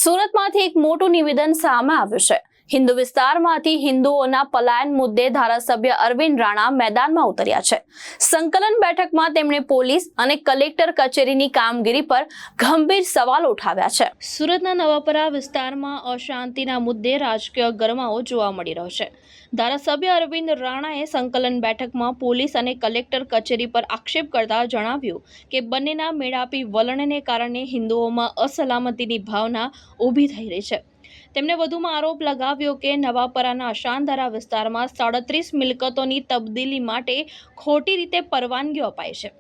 સુરતમાંથી એક મોટું નિવેદન સામે આવ્યું છે। હિન્દુ વિસ્તારમાંથી હિન્દુઓના પલાયન મુદ્દે ધારાસભ્ય અરવિંદ રાણા મેદાનમાં ઉતર્યા છે। સંકલન બેઠકમાં તેમણે પોલીસ અને કલેક્ટર કચેરીની કામગીરી પર ગંભીર સવાલો ઉઠાવ્યા છે। સુરતના નવાપરા વિસ્તારમાં અશાંતિના મુદ્દે રાજકીય ગરમાવો જોવા મળી રહ્યો છે। ધારાસભ્ય અરવિંદ રાણાએ સંકલન બેઠકમાં પોલીસ અને કલેક્ટર કચેરી પર આક્ષેપ કરતા જણાવ્યું કે બંનેના મેળાપી વલણને કારણે હિન્દુઓમાં અસલામતીની ભાવના ઊભી થઈ રહી છે। તેમણે વધુમાં આરોપ લગાવ્યો કે નવાપરાના અશાંતધારા વિસ્તારમાં 37 મિલકતોની તબદીલી માટે ખોટી રીતે પરવાનગીઓ અપાઈ છે।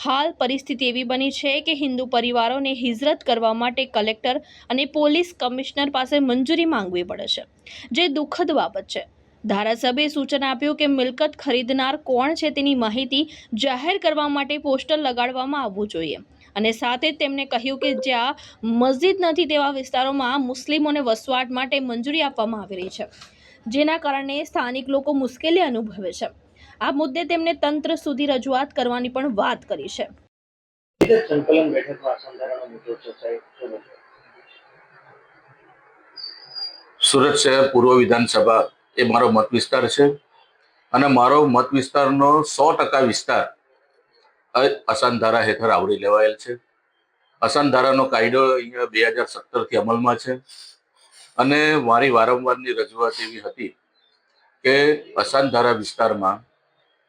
હાલ પરિસ્થિતિ એવી બની છે કે હિન્દુ પરિવારોને હિજરત કરવા માટે કલેક્ટર અને પોલીસ કમિશનર પાસે મંજૂરી માંગવી પડે છે, જે દુઃખદ બાબત છે। ધારાસભ્યએ સૂચન આપ્યું કે મિલકત ખરીદનાર કોણ છે તેની માહિતી જાહેર કરવા માટે પોસ્ટર લગાડવામાં આવવું જોઈએ અને સાથે જ તેમણે કહ્યું કે જ્યાં મસ્જિદ નથી તેવા વિસ્તારોમાં મુસ્લિમોને વસવાટ માટે મંજૂરી આપવામાં આવી રહી છે, જેના કારણે સ્થાનિક લોકો મુશ્કેલી અનુભવે છે। આ મુદ્દે તેમણે તંત્ર સુધી રજૂઆત કરવાની પણ વાત કરી છે। સંકલન બેઠકમાં અસાધારણ મુદ્દો ચર્ચાયો। સુરત શહેર પૂર્વ વિધાનસભા એ મારો મત વિસ્તાર છે અને મારો મત વિસ્તારનો 100% વિસ્તાર અસાનધારા હેઠળ આવરી લેવાયેલ છે। અસાનધારાનો કાયદો અહીંયા 2017થી અમલમાં છે અને મારી વારંવારની રજૂઆત એવી હતી કે અસાનધારા વિસ્તારમાં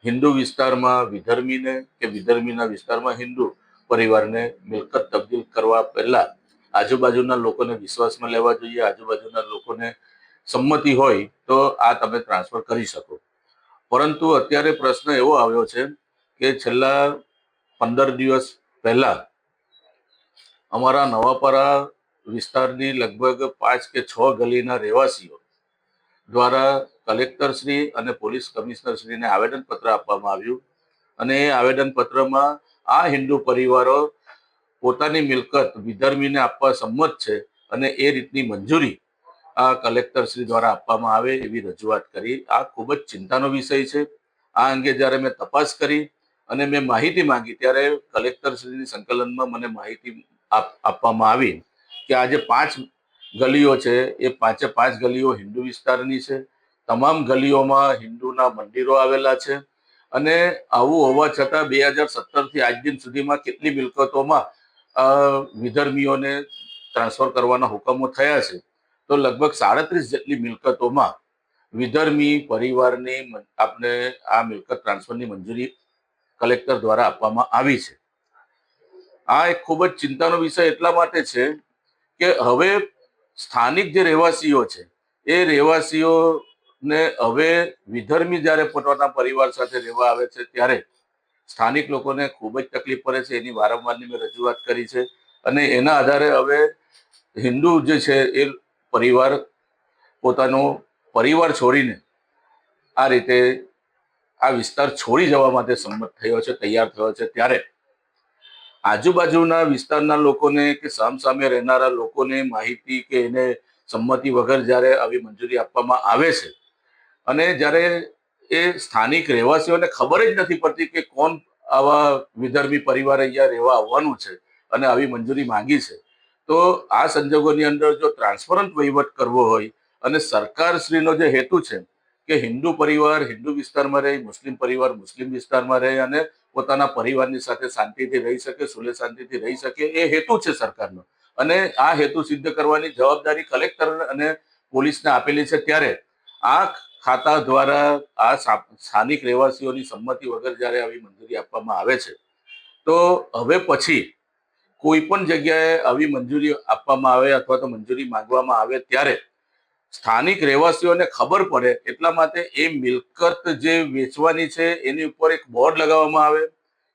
હિન્દુ વિસ્તારમાં વિધર્મીને કે વિધર્મીના વિસ્તારમાં હિન્દુ પરિવારને મિલકત તબદીલ કરવા પહેલા આજુબાજુના લોકોને વિશ્વાસમાં લેવા જોઈએ। આજુબાજુના લોકોને સંમતિ હોય તો આ તમે ટ્રાન્સફર કરી શકો। પરંતુ અત્યારે પ્રશ્ન એવો આવ્યો છે કે છેલ્લા 15 દિવસ પહેલા અમારા નવાપરા વિસ્તારની લગભગ 5 કે 6 ગલીના રહેવાસીઓ દ્વારા કલેક્ટરશ્રી અને પોલીસ કમિશનરશ્રીને આવેદનપત્ર આપવામાં આવ્યું અને એ આવેદનપત્રમાં આ હિન્દુ પરિવારો પોતાની મિલકત વિધર્મીને આપવા સંમત છે અને એ રીતની મંજૂરી આ કલેક્ટરશ્રી દ્વારા આપવામાં આવે એવી રજૂઆત કરી। આ ખૂબ જ ચિંતાનો વિષય છે। આ અંગે જ્યારે મેં તપાસ કરી અને મેં માહિતી માંગી ત્યારે કલેક્ટરશ્રીની સંકલનમાં મને માહિતી આપવામાં આવી કે આ જે 5 ગલીઓ છે એ 5 ગલીઓ હિન્દુ વિસ્તારની છે। તમામ ગલીઓમાં હિન્દુના મંદિરો આવેલા છે અને આવું હોવા છતાં 2017થી આજ દિન સુધીમાં કેટલી મિલકતોમાં વિધર્મીઓને ટ્રાન્સફર કરવાના હુકમો થયા છે તો લગભગ 37 જેટલી મિલકતોમાં વિધર્મી પરિવારની આપને આ મિલકત ટ્રાન્સફરની મંજૂરી કલેક્ટર દ્વારા આપવામાં આવી છે। આ એક ખૂબ જ ચિંતાનો વિષય એટલા માટે છે કે હવે સ્થાનિક જે રહેવાસીઓ છે એ રહેવાસીઓને હવે વિધર્મી જ્યારે પોતાના પરિવાર સાથે રહેવા આવે છે ત્યારે સ્થાનિક લોકોને ખૂબ જ તકલીફ પડે છે। એની વારંવારની મેં રજૂઆત કરી છે અને એના આધારે હવે હિન્દુ જે છે એ પરિવાર પોતાનો પરિવાર છોડીને આ રીતે આ વિસ્તાર છોડી જવા માટે સંમત થયો છે, તૈયાર થયો છે। ત્યારે આજુબાજુના વિસ્તારના લોકોને કે સામસામે રહેનારા લોકોને માહિતી કે એને સંમતિ વગર જ્યારે આવી મંજૂરી આપવામાં આવે છે અને જ્યારે એ સ્થાનિક રહેવાસીઓને ખબર જ નથી પડતી કે કોણ આવા વિધર્મી પરિવાર અહીંયા રહેવા આવવાનું છે અને આવી મંજૂરી માંગી છે, તો આ સંજોગોની અંદર જો ટ્રાન્સપરન્ટ વહીવટ કરવો હોય અને સરકારશ્રીનો જે હેતુ છે કે હિન્દુ પરિવાર હિન્દુ વિસ્તારમાં રહે, મુસ્લિમ પરિવાર મુસ્લિમ વિસ્તારમાં રહે અને પોતાના પરિવારની સાથે શાંતિથી રહી શકે, સુલે શાંતિથી રહી શકે, એ હેતુ છે સરકારનો અને આ હેતુ સિદ્ધ કરવાની જવાબદારી કલેક્ટર અને પોલીસને આપેલી છે। ત્યારે આ ખાતા દ્વારા આ સ્થાનિક રહેવાસીઓની સંમતિ વગર જ્યારે આવી મંજૂરી આપવામાં આવે છે તો હવે પછી કોઈ પણ જગ્યાએ આવી મંજૂરી આપવામાં આવે અથવા તો મંજૂરી માંગવામાં આવે ત્યારે સ્થાનિક રહેવાસીઓને ખબર પડે એટલા માટે એ મિલકત જે વેચવાની છે એની ઉપર એક બોર્ડ લગાવવામાં આવે।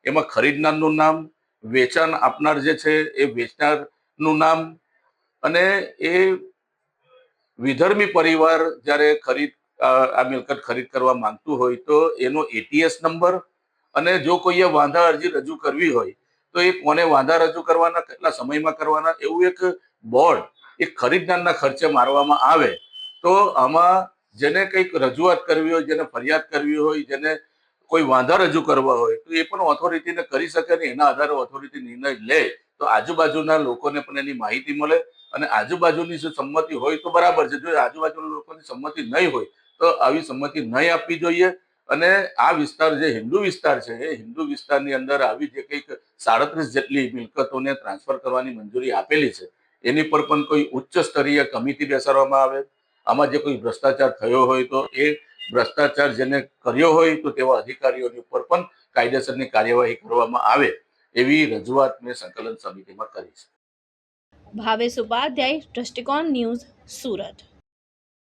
એમાં ખરીદનારનું નામ, વેચાણ આપનાર જે છે એ વેચનારનું નામ અને એ વિધર્મી પરિવાર જ્યારે આ મિલકત ખરીદ કરવા માંગતું હોય તો એનો ATS નંબર અને જો કોઈએ વાંધા અરજી રજૂ કરવી હોય તો એ કોને વાંધા રજૂ કરવાના, કેટલા સમયમાં કરવાના, એવું એક બોર્ડ એક ખરીદનારના ખર્ચે મારવામાં આવે તો આમાં જેને કંઈક રજૂઆત કરવી હોય, જેને ફરિયાદ કરવી હોય, જેને કોઈ વાંધા રજૂ કરવા હોય તો એ પણ ઓથોરિટીને કરી શકે ને એના આધારે ઓથોરિટી નિર્ણય લે તો આજુબાજુના લોકોને પણ એની માહિતી મળે અને આજુબાજુની જો સંમતિ હોય તો બરાબર છે. જો આજુબાજુના લોકોની સંમતિ નહીં હોય તો આવી સંમતિ નહીં આપવી જોઈએ. અને આ વિસ્તાર જે હિન્દુ વિસ્તાર છે એ હિન્દુ વિસ્તારની અંદર આવી જે કંઈક 37 જેટલી મિલકતોને ટ્રાન્સફર કરવાની મંજૂરી આપેલી છે એની પર પણ કોઈ ઉચ્ચ સ્તરીય કમિટી બેસાડવામાં આવે. આમાં જે કોઈ ભ્રષ્ટાચાર થયો હોય તો એ ભ્રષ્ટાચાર જેને કર્યો હોય તો તેવા અધિકારીઓની ઉપર પણ કાયદેસરની કાર્યવાહી કરવામાં આવે એવી રજૂઆત મેં સંકલન સમિતિમાં કરી છે. ભાવેશ ઉપાધ્યાય, દ્રષ્ટિકોણ ન્યૂઝ, સુરત.